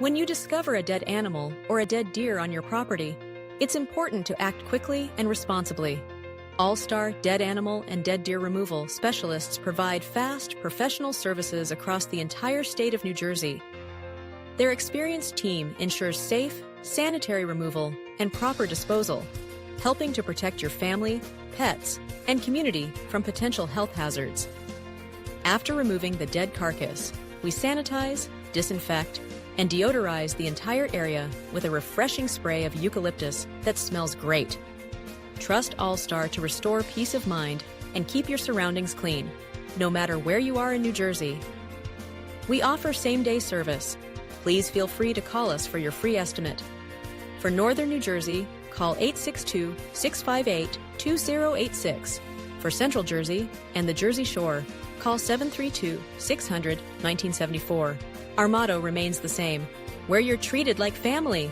When you discover a dead animal or a dead deer on your property, it's important to act quickly and responsibly. All-Star Dead Animal and Dead Deer Removal specialists provide fast, professional services across the entire state of New Jersey. Their experienced team ensures safe, sanitary removal and proper disposal, helping to protect your family, pets, and community from potential health hazards. After removing the dead carcass, we sanitize, disinfect, and deodorize the entire area with a refreshing spray of eucalyptus that smells great. Trust All-Star to restore peace of mind and keep your surroundings clean, no matter where you are in New Jersey. We offer same-day service. Please feel free to call us for your free estimate. For Northern New Jersey, call 862-658-2086. For Central Jersey and the Jersey Shore, call 732-600-1974. Our motto remains the same: where you're treated like family.